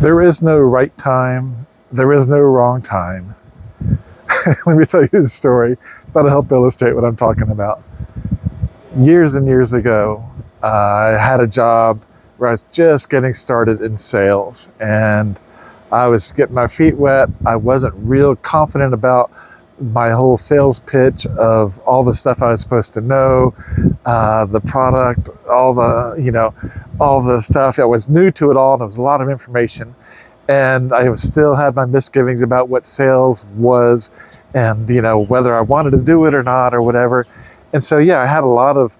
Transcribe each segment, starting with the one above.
There is no right time. There is no wrong time. Let me tell you the story. That'll help illustrate what I'm talking about. Years and years ago, I had a job where I was just getting started in sales, and I was getting my feet wet. I wasn't real confident about my whole sales pitch of all the stuff I was supposed to know, the product, all the stuff. I was new to it all, and it was a lot of information. And I still had my misgivings about what sales was and, whether I wanted to do it or not or whatever. And so, yeah, I had a lot of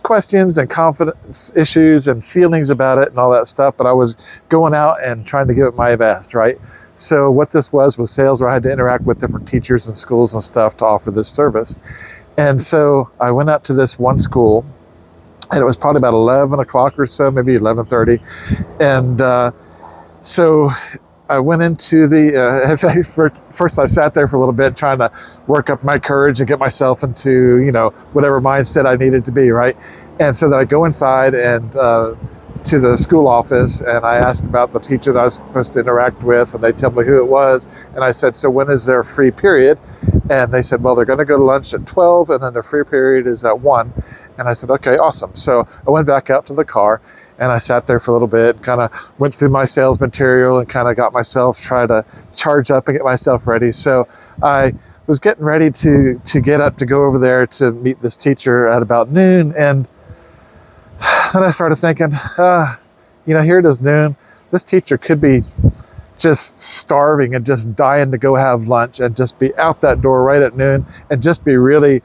questions and confidence issues and feelings about it and all that stuff, but I was going out and trying to give it my best, right? So what this was sales, where I had to interact with different teachers and schools and stuff to offer this service. And so I went out to this one school, and it was probably about 11 o'clock or so, maybe 11:30. And so I went into first I sat there for a little bit trying to work up my courage and get myself into, whatever mindset I needed to be, right? And so then I go inside and to the school office, and I asked about the teacher that I was supposed to interact with, and they tell me who it was. And I said, so when is their free period? And they said, well, they're going to go to lunch at 12, and then their free period is at 1. And I said, okay, awesome. So I went back out to the car, and I sat there for a little bit, kind of went through my sales material and kind of got myself, try to charge up and get myself ready. So I was getting ready to get up to go over there to meet this teacher at about noon. And then I started thinking, here it is noon. This teacher could be just starving and just dying to go have lunch and just be out that door right at noon and just be really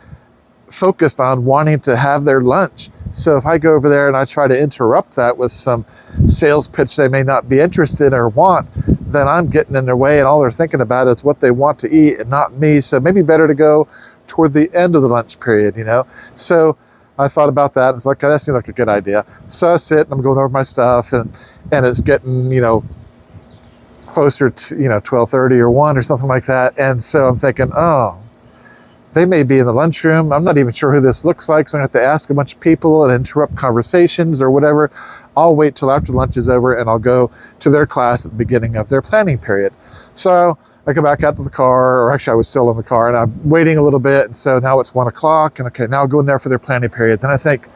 focused on wanting to have their lunch. So if I go over there and I try to interrupt that with some sales pitch they may not be interested in or want, then I'm getting in their way, and all they're thinking about is what they want to eat and not me. So maybe better to go toward the end of the lunch period, So I thought about that, and it's like, that seemed like a good idea. So I sit and I'm going over my stuff, and it's getting, closer to, 12:30 or 1 or something like that. And so I'm thinking, oh, they may be in the lunchroom. I'm not even sure who this looks like, so I have to ask a bunch of people and interrupt conversations or whatever. I'll wait till after lunch is over, and I'll go to their class at the beginning of their planning period. So I go back out to the car, or actually I was still in the car, and I'm waiting a little bit, and so now it's 1 o'clock, and okay, now I'll go in there for their planning period. Then I think,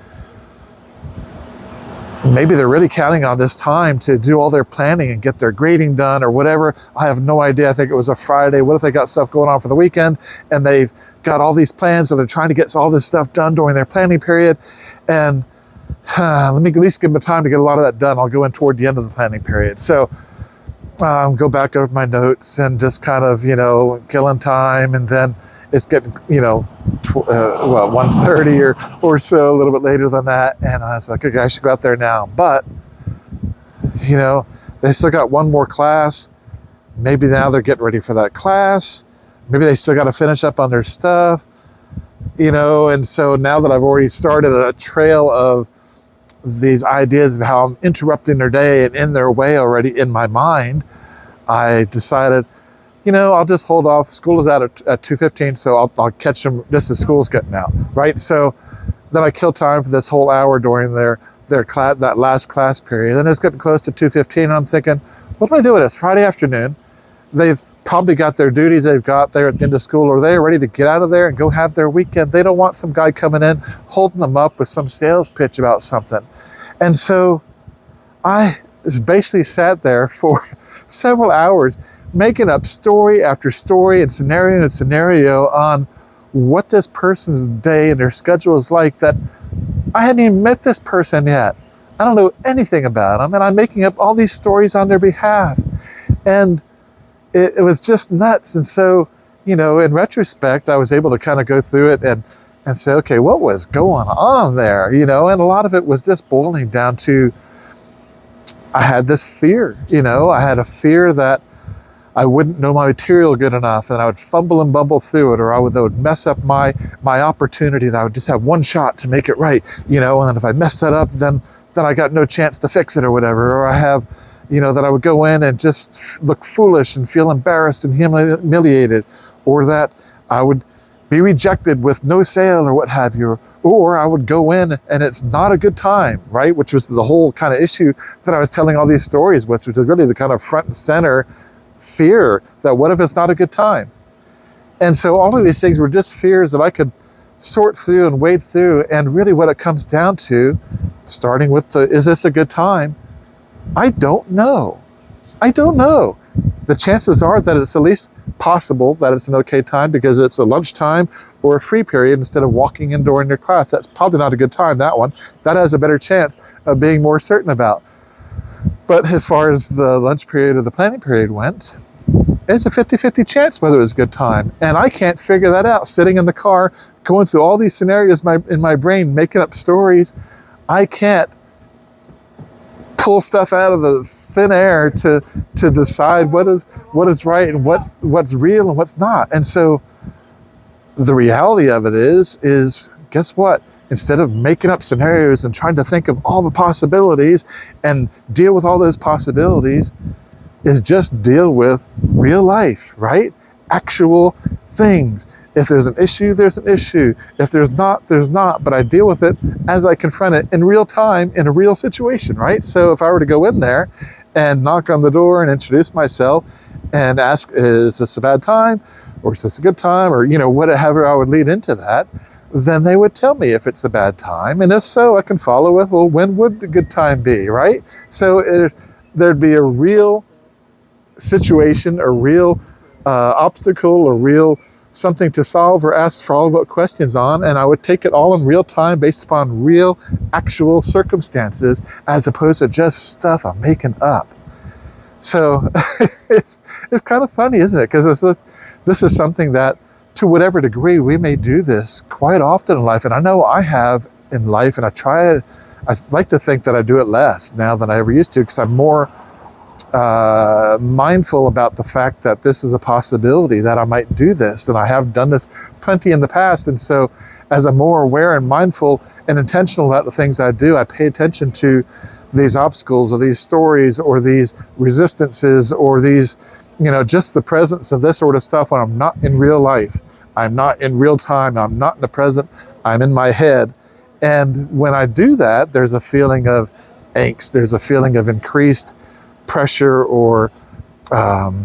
maybe they're really counting on this time to do all their planning and get their grading done or whatever. I have no idea. I think it was a Friday. What if they got stuff going on for the weekend and they've got all these plans, so they're trying to get all this stuff done during their planning period? And let me at least give them time to get a lot of that done. I'll go in toward the end of the planning period. So go back over my notes and just kind of, killing time. And then it's getting, 1:30 or so, a little bit later than that. And I was like, okay, I should go out there now. But, they still got one more class. Maybe now they're getting ready for that class. Maybe they still got to finish up on their stuff, and so now that I've already started a trail of these ideas of how I'm interrupting their day and in their way already in my mind, I decided, I'll just hold off. School is out at 2:15, so I'll catch them just as school's getting out, right? So then I kill time for this whole hour during their class, that last class period. Then it's getting close to 2:15, and I'm thinking, what do I do with this? Friday afternoon. They've probably got their duties they've got there at the end of school, or they're ready to get out of there and go have their weekend. They don't want some guy coming in, holding them up with some sales pitch about something. And so I basically sat there for several hours making up story after story and scenario on what this person's day and their schedule is like, that I hadn't even met this person yet. I don't know anything about them, and I'm making up all these stories on their behalf. And it was just nuts. And so, in retrospect, I was able to kind of go through it and say, okay, what was going on there? And a lot of it was just boiling down to, I had this fear, I had a fear that I wouldn't know my material good enough, and I would fumble and bumble through it, or they would mess up my opportunity, that I would just have one shot to make it right, and if I mess that up, then I got no chance to fix it or whatever. Or I have, that I would go in and just look foolish and feel embarrassed and humiliated, or that I would be rejected with no sale or what have you. Or I would go in and it's not a good time, right? Which was the whole kind of issue that I was telling all these stories with, which was really the kind of front and center fear that what if it's not a good time? And so all of these things were just fears that I could sort through and wade through. And really what it comes down to, starting with is this a good time? I don't know. I don't know. The chances are that it's at least possible that it's an okay time because it's a lunchtime or a free period instead of walking in during your class. That's probably not a good time, that one. That has a better chance of being more certain about. But as far as the lunch period or the planning period went, it's a 50-50 chance whether it's a good time. And I can't figure that out. Sitting in the car, going through all these scenarios in my brain, making up stories, I can't pull stuff out of the thin air to decide what is right and what's real and what's not. And so the reality of it is guess what? Instead of making up scenarios and trying to think of all the possibilities and deal with all those possibilities, is just deal with real life, right? Actual things. If there's an issue, there's an issue. If there's not, there's not. But I deal with it as I confront it in real time, in a real situation, right? So if I were to go in there and knock on the door and introduce myself and ask, is this a bad time? Or is this a good time? Or, whatever I would lead into that, then they would tell me if it's a bad time. And if so, I can follow with, well, when would a good time be, right? So there'd be a real situation, a real obstacle, a real something to solve or ask follow-up questions on, and I would take it all in real time based upon real, actual circumstances as opposed to just stuff I'm making up. So it's kind of funny, isn't it? Because this is something that, to whatever degree, we may do this quite often in life, and I know I have in life, and I like to think that I do it less now than I ever used to, because I'm more mindful about the fact that this is a possibility that I might do this, and I have done this plenty in the past. And so as I'm more aware and mindful and intentional about the things I do, I pay attention to these obstacles or these stories or these resistances or these, just the presence of this sort of stuff when I'm not in real life. I'm not in real time. I'm not in the present. I'm in my head. And when I do that, there's a feeling of angst. There's a feeling of increased pressure or, of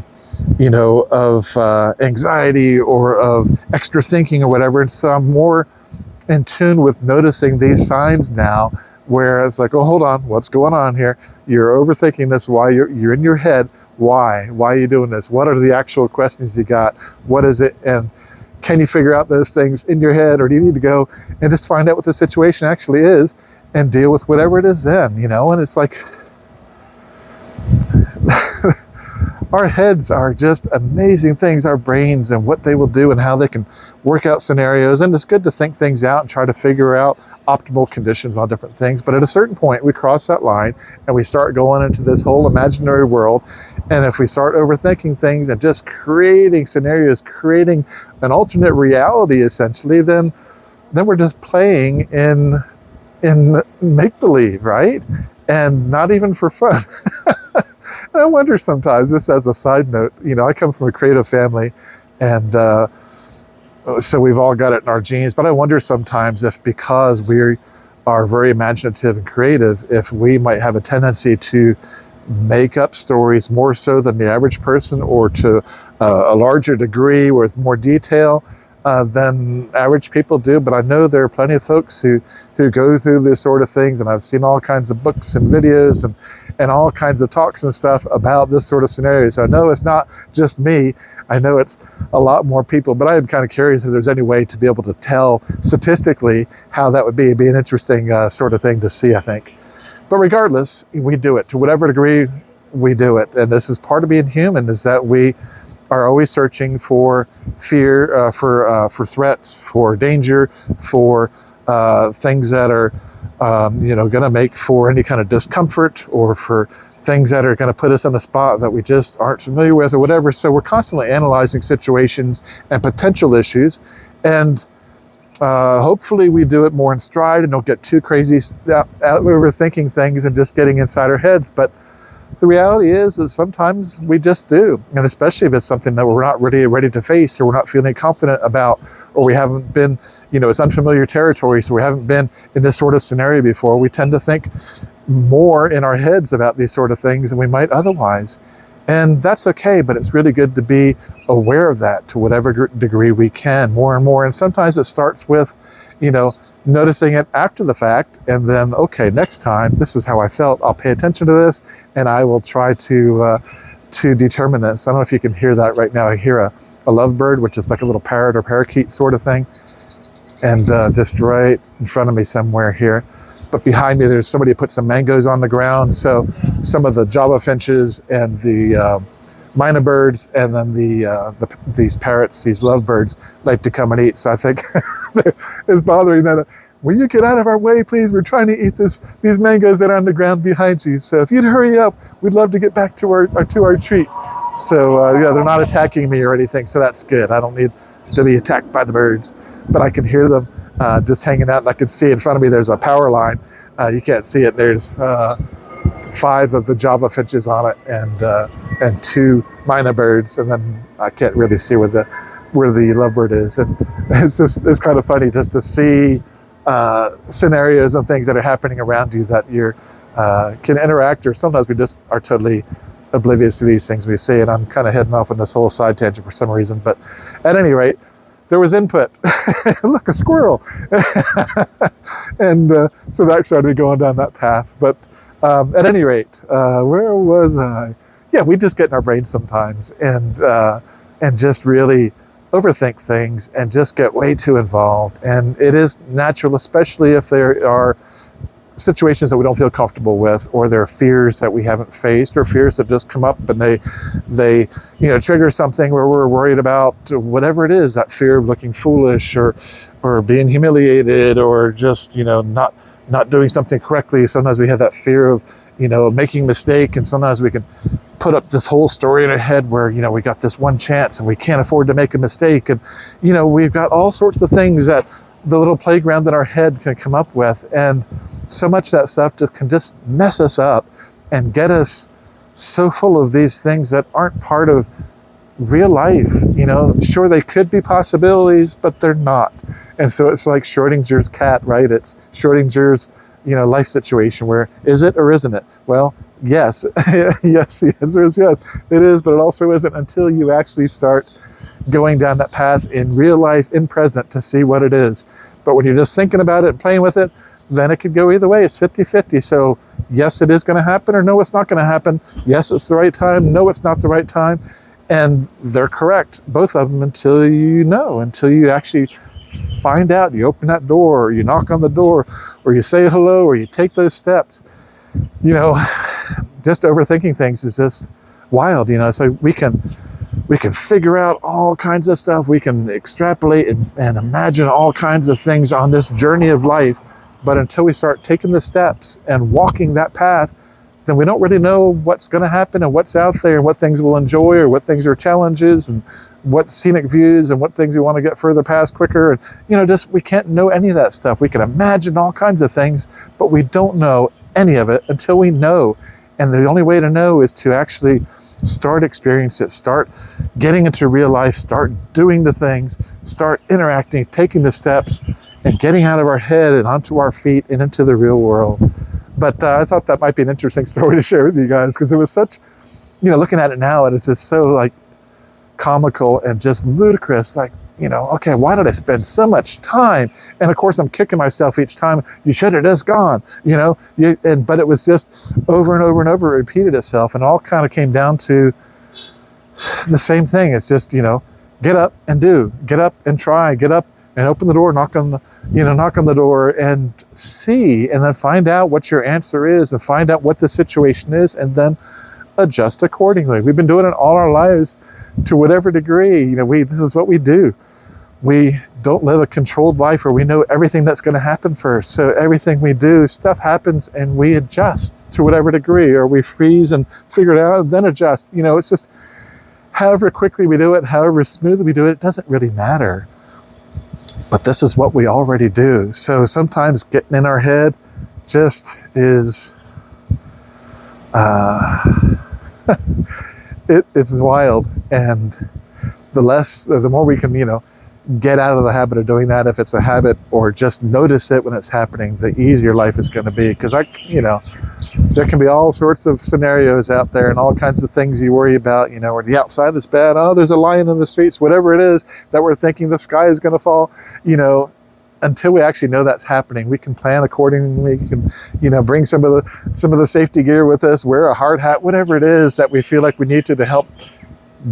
anxiety or of extra thinking or whatever. And so I'm more in tune with noticing these signs now, where it's like, oh, hold on, what's going on here? You're overthinking this. Why? You're in your head. Why? Why are you doing this? What are the actual questions you got? What is it? And can you figure out those things in your head, or do you need to go and just find out what the situation actually is and deal with whatever it is then, And it's like, our heads are just amazing things, our brains and what they will do and how they can work out scenarios. And it's good to think things out and try to figure out optimal conditions on different things. But at a certain point, we cross that line and we start going into this whole imaginary world. And if we start overthinking things and just creating scenarios, creating an alternate reality, essentially, then we're just playing in make-believe, right? And not even for fun. And I wonder sometimes, just as a side note, I come from a creative family, and so we've all got it in our genes, but I wonder sometimes if, because we are very imaginative and creative, if we might have a tendency to make up stories more so than the average person, or to a larger degree with more detail than average people do. But I know there are plenty of folks who go through this sort of things, and I've seen all kinds of books and videos and all kinds of talks and stuff about this sort of scenario. So I know it's not just me. I know it's a lot more people, but I am kind of curious if there's any way to be able to tell statistically how that would be. It'd be an interesting sort of thing to see, I think. But regardless, we do it. To whatever degree, we do it. And this is part of being human, is that we are always searching for fear, for threats, for danger, for things that are, going to make for any kind of discomfort, or for things that are going to put us in a spot that we just aren't familiar with or whatever. So we're constantly analyzing situations and potential issues. And hopefully we do it more in stride and don't get too crazy out overthinking things and just getting inside our heads. But the reality is sometimes we just do. And especially if it's something that we're not really ready to face, or we're not feeling confident about, or we haven't been, it's unfamiliar territory, so we haven't been in this sort of scenario before, we tend to think more in our heads about these sort of things than we might otherwise. And that's okay, but it's really good to be aware of that to whatever degree we can, more and more. And sometimes it starts with, noticing it after the fact, and then, okay, next time, this is how I felt. I'll pay attention to this, and I will try to determine this. I don't know if you can hear that right now. I hear a lovebird, which is like a little parrot or parakeet sort of thing, and just right in front of me somewhere here. But behind me, there's somebody who put some mangoes on the ground. So some of the Java finches and the minor birds, and then these parrots, these lovebirds, like to come and eat. So I think it's bothering that. Will you get out of our way, please? We're trying to eat these mangoes that are on the ground behind you. So if you'd hurry up, we'd love to get back to our treat. So yeah, they're not attacking me or anything. So that's good. I don't need to be attacked by the birds, but I can hear them just hanging out, and I can see in front of me there's a power line. You can't see it. There's 5 of the Java finches on it, and 2 minor birds, and then I can't really see where the lovebird is. And it's kind of funny just to see scenarios and things that are happening around you that you can interact, or sometimes we just are totally oblivious to these things we see. And I'm kind of heading off on this whole side tangent for some reason, but at any rate, there was input. Look, a squirrel. And so that started me going down that path. But at any rate, where was I? Yeah, we just get in our brains sometimes and just really overthink things and just get way too involved. And it is natural, especially if there are situations that we don't feel comfortable with, or there are fears that we haven't faced, or fears that just come up and they trigger something where we're worried about whatever it is, that fear of looking foolish or being humiliated, or just not doing something correctly. Sometimes we have that fear of making a mistake, and sometimes we can put up this whole story in our head where we got this one chance and we can't afford to make a mistake, and we've got all sorts of things that the little playground in our head can come up with, and so much that stuff can just mess us up and get us so full of these things that aren't part of real life. Sure, they could be possibilities, but they're not. And so it's like Schrodinger's cat, right? It's Schrodinger's life situation, where is it or isn't it? Well, yes. Yes, the answer is yes, it is, but it also isn't, until you actually start going down that path in real life, in present, to see what it is. But when you're just thinking about it and playing with it, then it could go either way. It's 50-50. So yes, it is going to happen, or no, it's not going to happen. Yes, it's the right time. No, it's not the right time. And they're correct, both of them, until you actually find out. You open that door, or you knock on the door, or you say hello, or you take those steps. Just overthinking things is just wild. So we can figure out all kinds of stuff. We can extrapolate and imagine all kinds of things on this journey of life. But until we start taking the steps and walking that path, then we don't really know what's going to happen and what's out there and what things we'll enjoy, or what things are challenges, and what scenic views and what things we want to get further past quicker. And, we can't know any of that stuff. We can imagine all kinds of things, but we don't know any of it until we know. And the only way to know is to actually start experiencing it, start getting into real life, start doing the things, start interacting, taking the steps, and getting out of our head and onto our feet and into the real world. But I thought that might be an interesting story to share with you guys, because it was such, looking at it now, it is just so like comical and just ludicrous. Like, okay, why did I spend so much time? And of course, I'm kicking myself each time. You should have just gone, but it was just over and over and over, it repeated itself, and all kind of came down to the same thing. It's just, get up and do, get up and try, get up and open the door, knock on the door and see, and then find out what your answer is, and find out what the situation is, and then adjust accordingly. We've been doing it all our lives to whatever degree. This is what we do. We don't live a controlled life where we know everything that's going to happen first. So everything we do, stuff happens, and we adjust to whatever degree, or we freeze and figure it out and then adjust. It's just however quickly we do it, however smoothly we do it doesn't really matter. But this is what we already do. So sometimes getting in our head just is Uh, it's wild, and the more we can, get out of the habit of doing that, if it's a habit, or just notice it when it's happening, the easier life is going to be. Because there can be all sorts of scenarios out there and all kinds of things you worry about, where the outside is bad. Oh, there's a lion in the streets, whatever it is that we're thinking the sky is going to fall, until we actually know that's happening, we can plan accordingly. We can, bring some of the safety gear with us, wear a hard hat, whatever it is that we feel like we need to help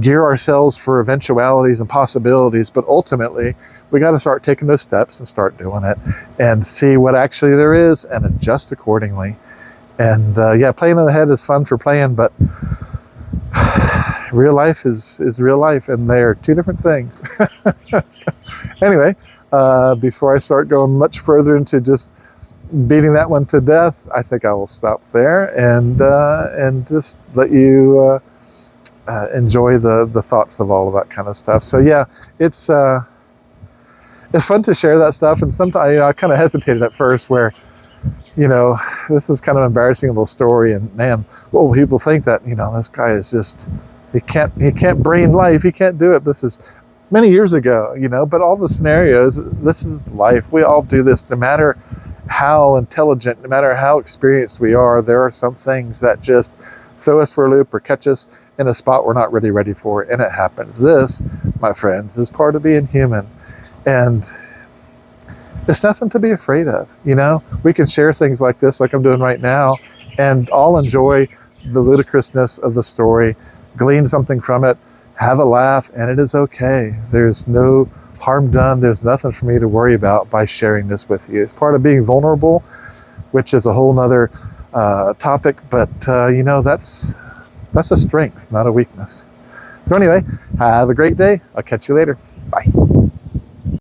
gear ourselves for eventualities and possibilities. But ultimately, we got to start taking those steps and start doing it and see what actually there is and adjust accordingly. And playing in the head is fun for playing, but real life is real life, and they're two different things. Anyway, before I start going much further into just beating that one to death, I think I will stop there and just let you enjoy the thoughts of all of that kind of stuff. So yeah, it's fun to share that stuff. And sometimes I kind of hesitated at first, where this is kind of an embarrassing little story, and man, what will people think, that this guy is just, he can't brain life, he can't do it. This is many years ago, but all the scenarios, this is life. We all do this, no matter how intelligent, no matter how experienced we are. There are some things that just throw us for a loop or catch us in a spot we're not really ready for, and it happens. This, my friends, is part of being human, and it's nothing to be afraid of. We can share things like this, like I'm doing right now, and all enjoy the ludicrousness of the story, glean something from it, have a laugh, and it is okay. There's no harm done. There's nothing for me to worry about by sharing this with you. It's part of being vulnerable, which is a whole nother topic, but that's a strength, not a weakness. So anyway, have a great day. I'll catch you later. Bye.